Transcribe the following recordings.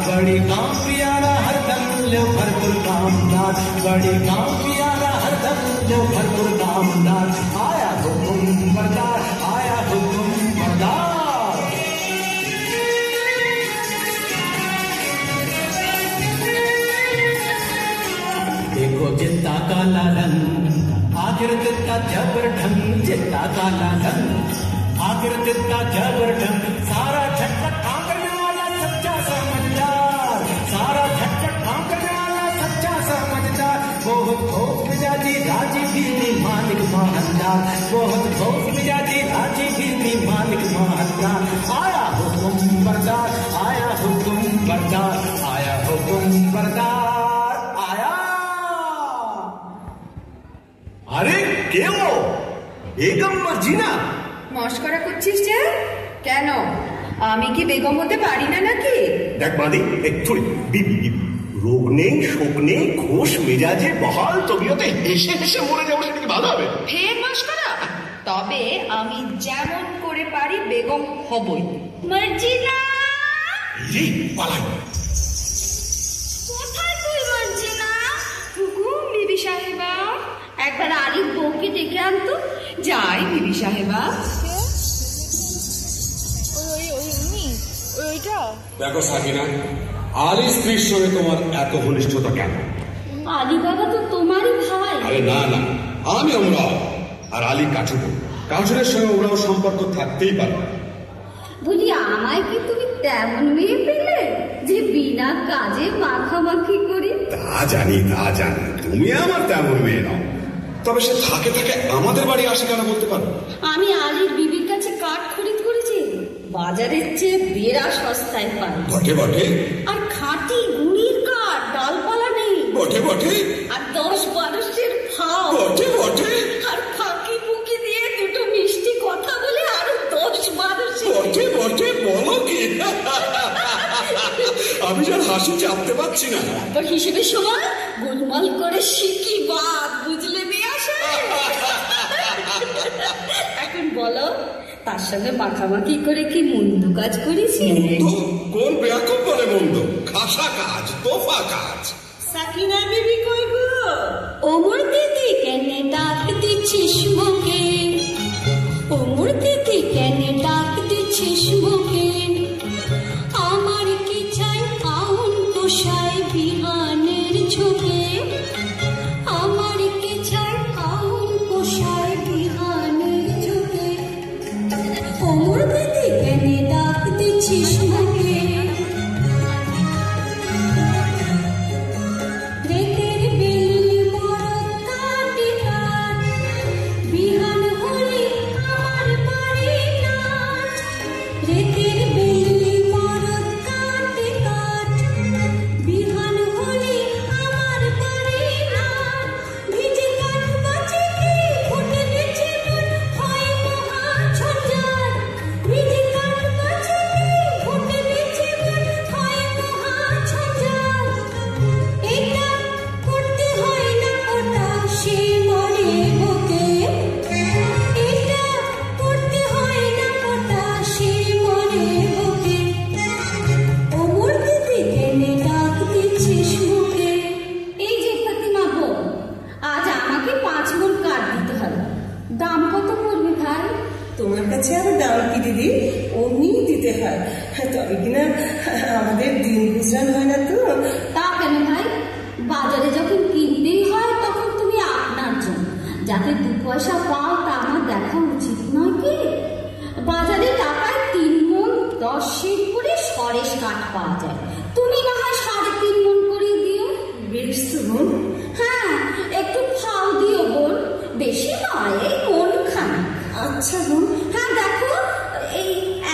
बड़ी गाँव प्यारा हरदम लो भरपूर कामदार, बड़ी गाँव प्यारा हरदम लो भरपूर कामदार, आया हुकुम बरदार, आया हुकुम बरदार। देखो जितना काला रंग आखिर दिता जबर ढंग, जितना काला रंग आखिर दिता जबर ढंग, सारा झटपट करने वाला सच्चा समझदार, सारा झटपट करने वाला सच्चा समझदार, बहुत ठोस मिजाजी राजी भी मालिक महानदार, बहुत ठोस मिजाजी राजी भी मालिक महानदार, आया हुकुम बरदार, आया हुकुम बरदार, आया हुकुम बरदार, आया। अरे क्यों बेगम मर्जिना মস্করা করছিস যে? কেন আমি কি বেগম হতে পারি না নাকি? দেখ বাদি একটু রোগ নেই শোক নেই ঘোষ মেজাজে বহাল তবিয়তে হেসে হেসে মরে যাবো, সেটা কি ভালো হবে? ফের মস্করা? তবে আমি যেমন করে পারি বেগম হবই। মর্জিনা এই পালাই। কোথায় তুই মর্জিনা? হুকুম বিবি সাহেবা, একবার আলিফ বউকে ডেকে আনতো। যাই বিবি সাহেবা। দেখো সাকিনা, আলী স্ত্রীর সঙ্গে তোমার এত ঘনিষ্ঠতা কেন? আলী বাবা তো তোমারই ভাই। আরে না না, আমি ওমরাও আর আলী কাঠুর, কাঠুরের সঙ্গে ওমরাও সম্পর্ক থাকতেই পারে। বলি আমায় কি তুমি তেমন মেয়ে পেলে যে বিনা কাজে মাখামাখি করি? তা জানি তুমি আমার তেমন মেয়ে নাও, তবে সে থাকে থাকে আমাদের বাড়ি আসে কেন বলতে পারো? আমি আলীর বিবির কাছে কাঠ খরিদ করেছি, বাজারের চেয়ে বেড়া সস্তায় পাই। বটে বটে। আর খাঁটি গুড়ির কাঠ, ডালপালা নেই। বটে বটে। আর 10-12 ফাও। বটে বটে। আর ফাঁকি ফুকি দিয়ে দুটো মিষ্টি কথা বলে আরো 10-12। বটে বটে, বলো কি? আমি যার হাসি চাপতে পারছি না। তো হিসেবের সময় গোলমাল করে শিখি বাদ, বুঝলে মেয়ে আসে। এখন বলো, তার সঙ্গে মাখামাখি করে কি মন্দ কাজ করেছি? কোন বেয়াকুব বলে মন্দ? খাসা কাজ, তোফা কাজ। সাকিনা বিবি কই গো? ওমর দিদি কেনে ডাক দিচ্ছিস মুখে, ওমর দিদি কেনে ডাক দিচ্ছিস মুখে, আমার কি চাই আউন পোষায় বিহানের ঝোঁকে, আমার কি চাই আউন পোষায় বিহানের ঝোঁকে, ওমর দিদি কেনে ডাক দিচ্ছিস মুখে, রেতের বেলি মরদ কাটে কাট, বিহান হলে আমার বাড়ি নাচ, রেতের বেলি মরদ কাটে কাট, বিহান হলে আমার বাড়ি নাচ, ভিজে কাঠ বাঁচে কি ফুটে বেঁচে মন হয় মহা ঝঞ্ঝাট, ভিজে কাঠ বাঁচে কি ফুটে বেঁচে মন হয় মহা ঝঞ্ঝাট, এটা করতে হয় না ওটা সে মরে বুকে, এটা করতে হয় না ওটা সে মরে বুকে, ওমর দিদি কেনে ডাক দিচ্ছিস মুখে। এই যে ফাতিমা বউ, আজ আমাকে 5 মণ কাঠ দিতে হবে। দাম কত পড়বে ভাই? তোমার কাছে আমার দাম কি দিদি? অমনি দিতে হয়, তবে কিনা আমাদের দিন গুজরান হয় না তো। তা কেন ভাই? বাজারে যখন কিনতেই হয় তখন তুমি আপনার জন্য যাতে 2 পয়সা পাও তা আমার দেখা উচিত নয় কি? বাজারে টাকায় 3 মণ 10 সের করে সরেস কাঠ পাওয়া যায়, তুমি না হয় 3.5 মণ করে দিও। বেশ তো বোন। হ্যাঁ, একটু ফাও দিও বোন, বেশি নয়, এই মন খান। আচ্ছা বোন। হ্যাঁ দেখো, এই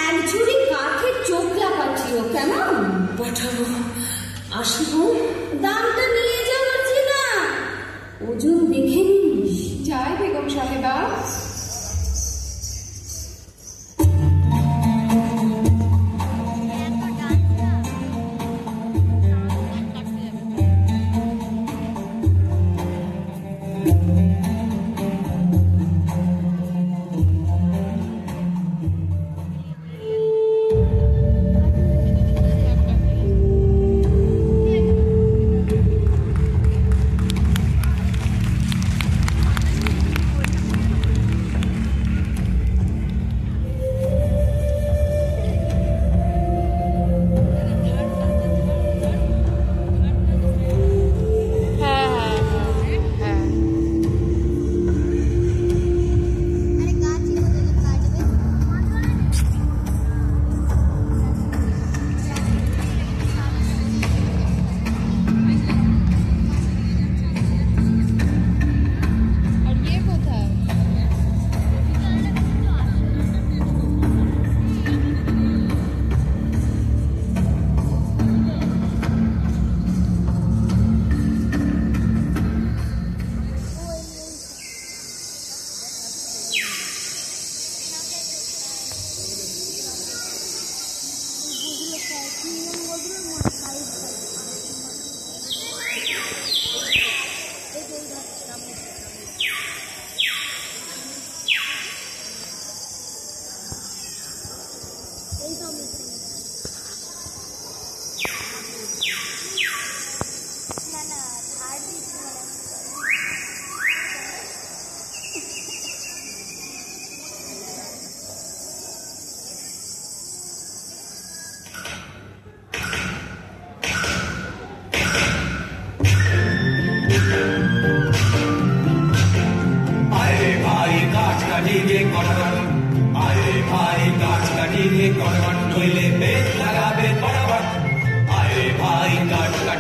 1 ঝুড়ি কাঠের চোখলা পাঠিও কেমন? পাঠাবো। আসি বোন। দামটা নিয়ে যাও না, ওজন দেখে নিস। যাই বেগম সাহেবা।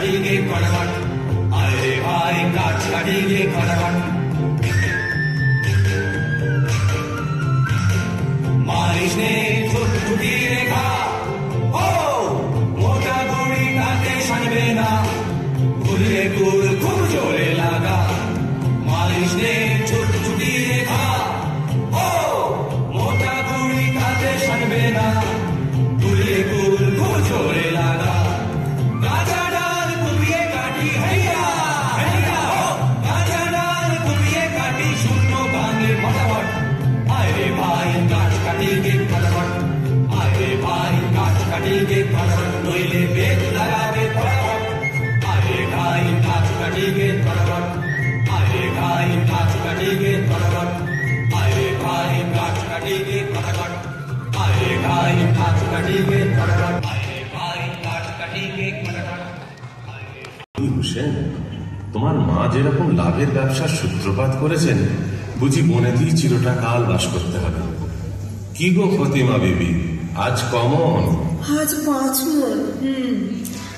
काटेंगे फटाफट, अरे भाई गाछ काटेंगे फटाफट। मालिश ने छुटछुटी रेखा, ओ मोटा गुड़ी काटे शानबे ना, खुले गुल खूब जोरे लगा। मालिश ने छुटछुटी रेखा, ओ मोटा गुड़ी काटे शानबे ना, खुले गुल खूब जोरे लगा। गाजा डाल कुबिये काटी हैया हैया हो, गाजा डाल कुबिये काटी शून्य भांगे फटाफट, अरे भाई गाछ काटेंगे फटाफट, अरे भाई गाछ काटेंगे फटाफट, नोइले बेग लगावे फटाफट, अरे भाई गाछ काटेंगे फटाफट, अरे भाई गाछ काटेंगे फटाफट, अरे भाई गाछ काटेंगे फटाफट, अरे भाई गाछ काटेंगे फटाफट, अरे भाई गाछ काटेंगे फटाफट। হোসেন, তোমার মা যেরকম লাভের ব্যবসার সূত্রপাত করেছেন, বুঝি বনেতেই চিরটা কাল বাস করতে হবে। কি গো ফতিমা বিবি, আজ কমন? আজ 5 মণ।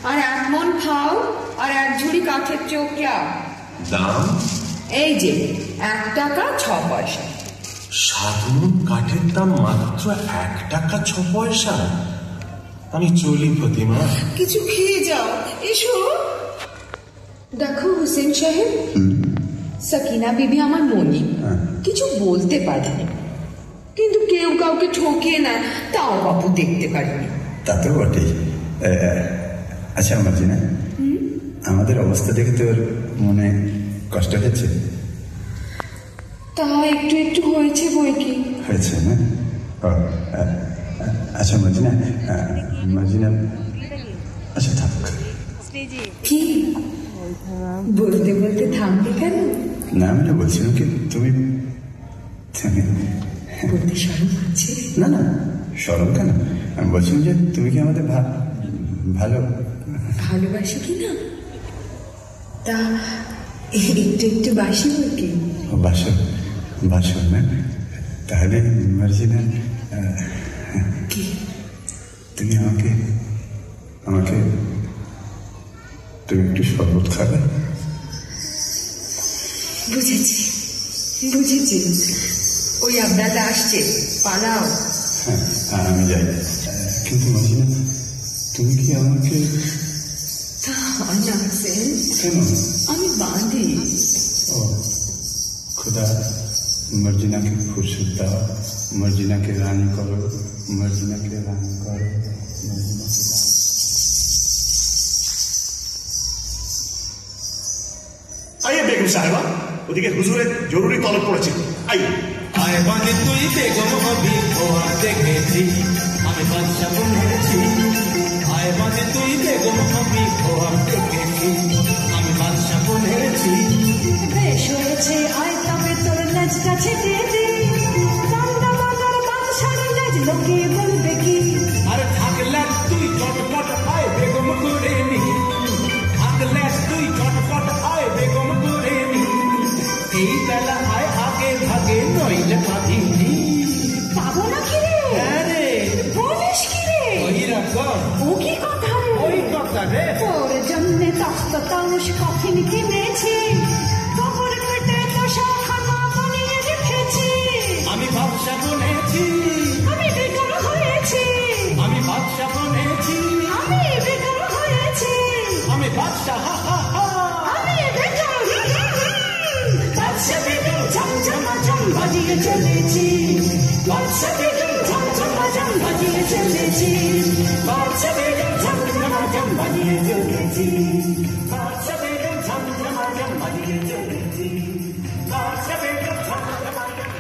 আর 1 মণ খাও আর 1 ঝুড়ি কাঠের চৌকিয়া। দাম? এই যে 1 টাকা 6 পয়সা। 7 মণ কাঠের দাম মাত্র 1 টাকা 6 পয়সা? আমি চলি ফতিমা। কিছু খেয়ে যাও, এসো। দেখো হোসেন সাহেব, সাকিনা বিবি আমার মনি, কিছু বলতে পারেনি, কিন্তু কেউ কাউকে ঠকিয়ে না তাও বাপু দেখতে পারেনি। তা তো বটেই। আচ্ছা মার্জিনা, আমাদের অবস্থা দেখে তোর মনে কষ্ট হচ্ছে? তা একটু একটু হয়েছে বই কি হয়েছে না? আচ্ছা মার্জিনা, মার্জিনা, আচ্ছা থাক। কি বলতে বলতে থামবে কেন? না আমি না বলছিলাম কি তুমি বলতে শরম হচ্ছে? না না, শরম কেন? আমি বলছিলাম যে তুমি কি আমাদের ভালো ভালোবাসি কি না? তা একটু একটু বাসি বই কি? বাসো বাসো না? তাহলে মার্জিনা, কি তুমি আমাকে তুমি একটু শরবত খাবে? বুঝেছি বুঝেছি, ওই আপনারা আসছে, পালাও। হ্যাঁ আমি যাই, কিন্তু মার্জিনা তুমি কি আমাকে? তা হয় না হোসেন, কেন? আমি বাঁধি। ও खुदा, मर्जिना के फुर्सत दाओ, मर्जिना के रानी करो, मर्जिना के रानी करो, मर्जिना के रानी। আইয়ে বেগম সাহেবা, ওদিকে হুজুরের জরুরি তলব পড়েছে। আইয়ে। আয় বানে তুই বেগম হবি খোয়া দেখেছি, আমি বাদশা বনেছি। আয় বানে তুই বেগম হবি খোয়া দেখেছি, আমি বাদশা বনেছি। বেশ হয়েছে, আয় তবে তোর লেজটা ছেটে দে, বান্দা বাজার বাদশার লেজ লোকে বলবে কি? আরে থাকলে তুই চটপট আয় বেগম করে নি, থাকলে তুই চটপট আয় বেগম করে নি। এই বেলা আয় আগে ভাগে নইলে পাবিনি। পাবো না কি রে? আরে বলিস কি রে? ওই রকম, ও কি কথা রে? ওই কথা রে। তোর জন্যে তস্ত তাউস কফিন কিনেছি, কবর কেটে তোষাখানা বানিয়ে রেখেছি। আমি বাদশা বনেছি, আমি বেকার হয়েছি, আমি বাদশা বনেছি, আমি বেকার হয়েছি, আমি বাদশা হা হা হা। আমি বেকার। বাদশা বেগম ঝমঝমাঝম বাজিয়ে চলেছি, বাদশা বেগম ঝমঝমাঝম বাজিয়ে চলেছি, বাদশা বেগম ঝমঝমাঝম বাজিয়ে চলেছি, বাদশা বেগম ঝমঝমাঝম বাজিয়ে চলেছি, বাদশা বেগম ঝমঝমাঝম।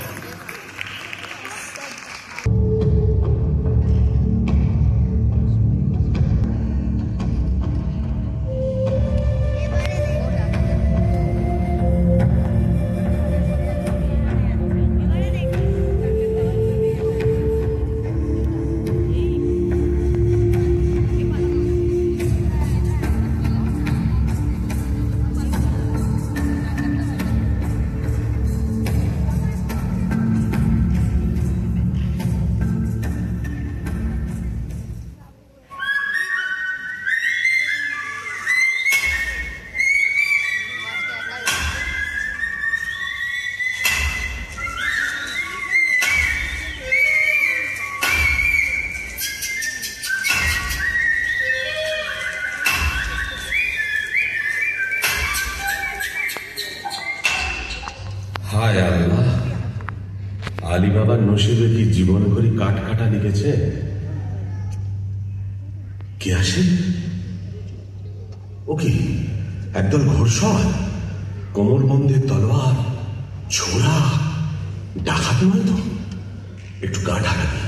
হায় আল্লাহ, আলী বাবার নসিবে কি জীবন ভরি কাঠ কাটা লিখেছে? কে আসে? ও কি একদল ঘোড়সওয়ার, কোমরবন্ধে তলোয়ার, ছোড়া, ডাকাত নয় তো? একটু গা ঢাকা দিই।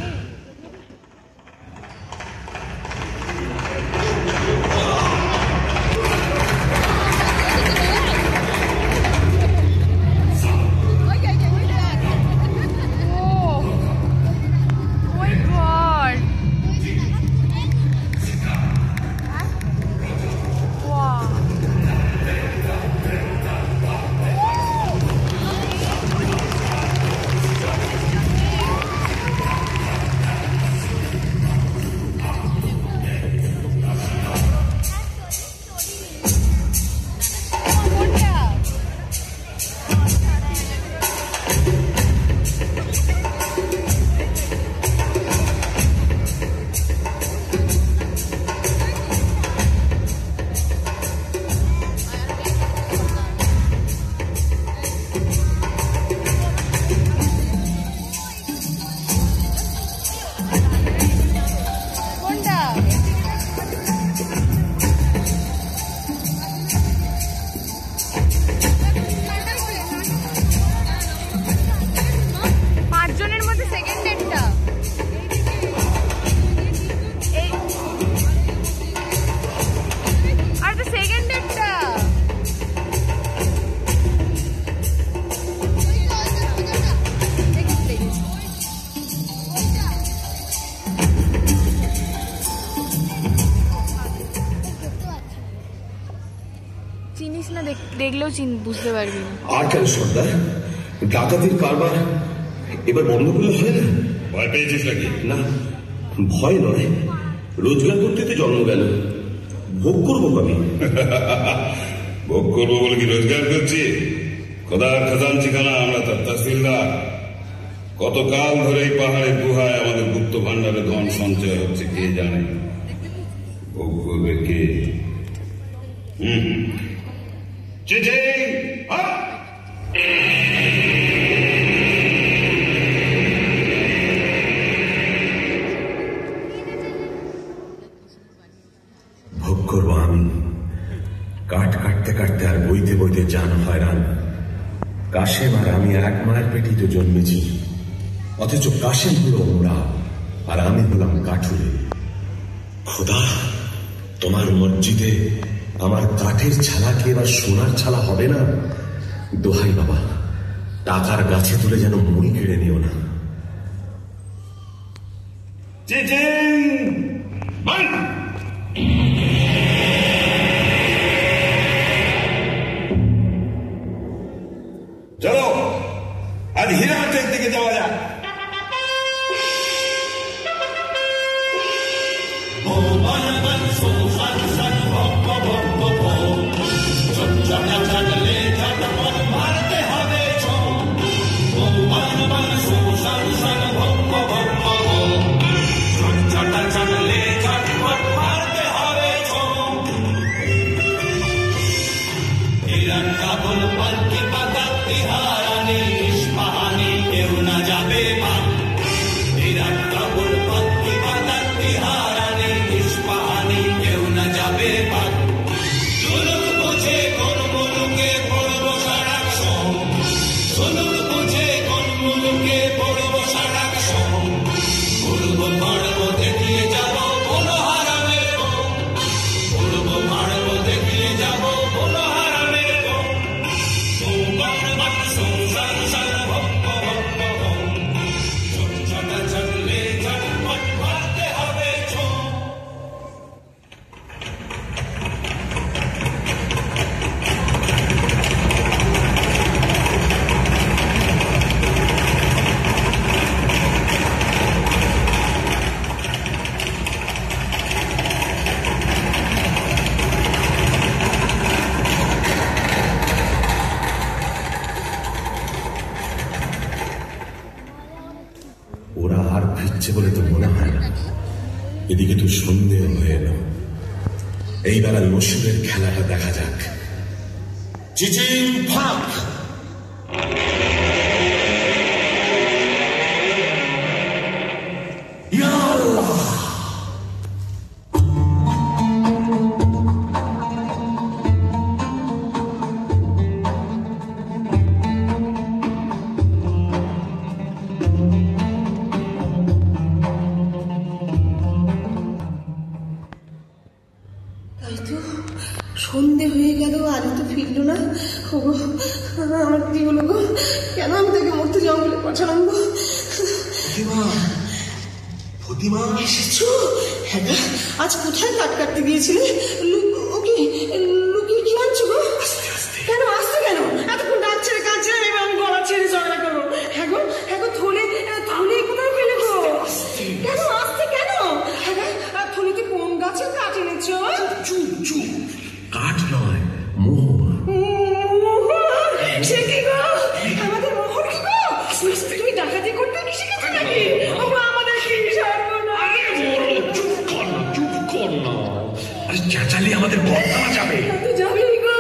দেখলেও বুঝতে পারবি না। আর কেন সর্দার, ডাকাতির কারবার এবার বন্ধ করলে হয় না? ভয় পেয়েছিস নাকি? না, ভয় নয়, রোজগার করতে তো জন্ম গেল, ভোগ করবো আমি। ভোগ করবো বলে কি রোজগার করছি? খোদার খাজানচি খানা আমরা তার তহসিলদার। কতকাল ধরে এই পাহাড়ে গুহায় আমাদের গুপ্ত ভান্ডারে ধন সঞ্চয় হচ্ছে কে জানে। ভোগ করবে কে? চিঠি ভোগ করবো আমি। কাঠ কাটতে কাটতে আর বইতে বইতে জান হয়রান। কাশেম আর আমি এক মায়ের পেটেই তো জন্মেছি, অথচ কাশেম হলো ওমরা আর আমি হলাম কাঠুরে। খোদা, তোমার মসজিদে আমার কাঠের ছালা কি এবার সোনার ছালা হবে না? দোহাই বাবা, টাকার গাছে তুলে যেন মই কেড়ে নিও না। চলো আজ হীরাহাটের দিকে যাওয়া যাক। ওরা আর ফিরছে বলে তো মনে হয় না। এদিকে তো সন্দেহ হয়ে এলো। এই বেলা নসিবের খেলাটা দেখা যাক। চিচিং ফাঁক, সন্ধে হয়ে গেল, আজ তো ফিরলো না। আমার কি হলো গো? কেন আমি তাকে মরতে জঙ্গলে পাঠালাম গো? ফতিমা এসেছো? হ্যাঁ, আজ কোথায় কাট কাটতে গিয়েছিলে? ওকে লুকিয়ে কি আনছো গো? কেন আসতে কেন? এতক্ষণ ডাক ছেড়ে কাজ ছেড়ে এবার আমি গলা ছেড়ে ঝগড়া করবো? হ্যাঁ গো থলে কোথায় পেলে গো? কেন আসতে কেন? হ্যাঁ থলিতে কোন গাছের কাঠ এনেছো? চুপ চুপ, কাঠ নয়, মোহর। সে কি গো? আমাদের মোহর কি গো? তুমি ডাকাতি করতে কি শিখেছো নাকি? আমাদের কি চুপ কর না, চুপ কর না। আরে চেঁচালি আমাদের বদনামা যাবে। তো যাবেই গো।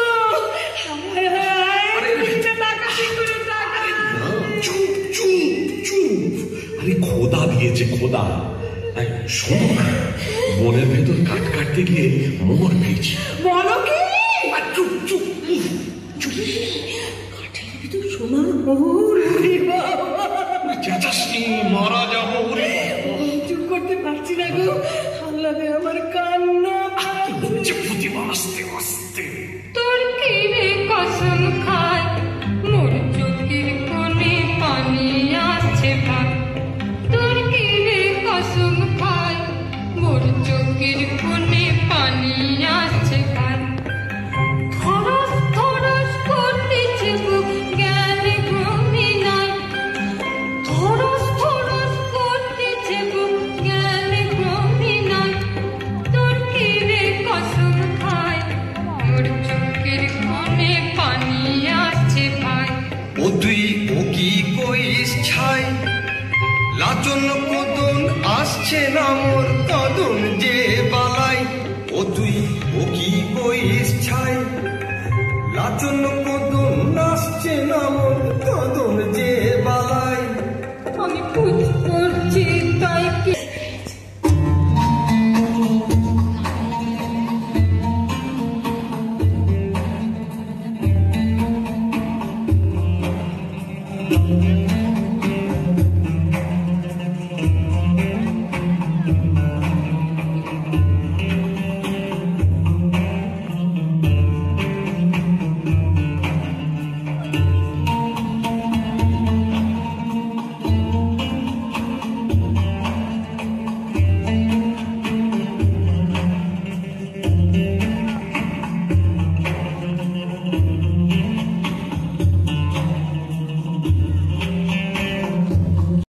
চুপ চুপ চুপ, আরে খোদা দিয়েছে, খোদা। শোনো না, বনের ভেতর কাঠ কাটতে গিয়ে মোহর পেয়েছি। বলো কি? চুপ চুপ চুপ, কাঠের ভিতর সোনার মোহর। চেঁচাসনি, মারা যাবো। চুপ করতে পারছি না গো, আল্লাহরে আমার কান্না। প্রতিমা আস্তে আস্তে। তোর কি রে কসম খায়, মোর চোখের কোণে পানি আসছে ভাই। তোর কি রে কসম খায়, মোর চোখের কোণে পানি আসছে ভাই। খরচ খরচ করতেছে বুক, জ্ঞান ঘুমি নাই। খরচ খরচ করতেছে বুক, জ্ঞান ঘুমি নাই। তোর কি রে কসম খায়, মোর চোখের কোণে পানি আসছে ভাই। ও তুই ও কি কইস ছাই, লাচন কদন আসছে না মোর কদন যে বালাই। ও তুই ও কি কইস ছাই, লাচন কদন আসছে না মোর কদন যে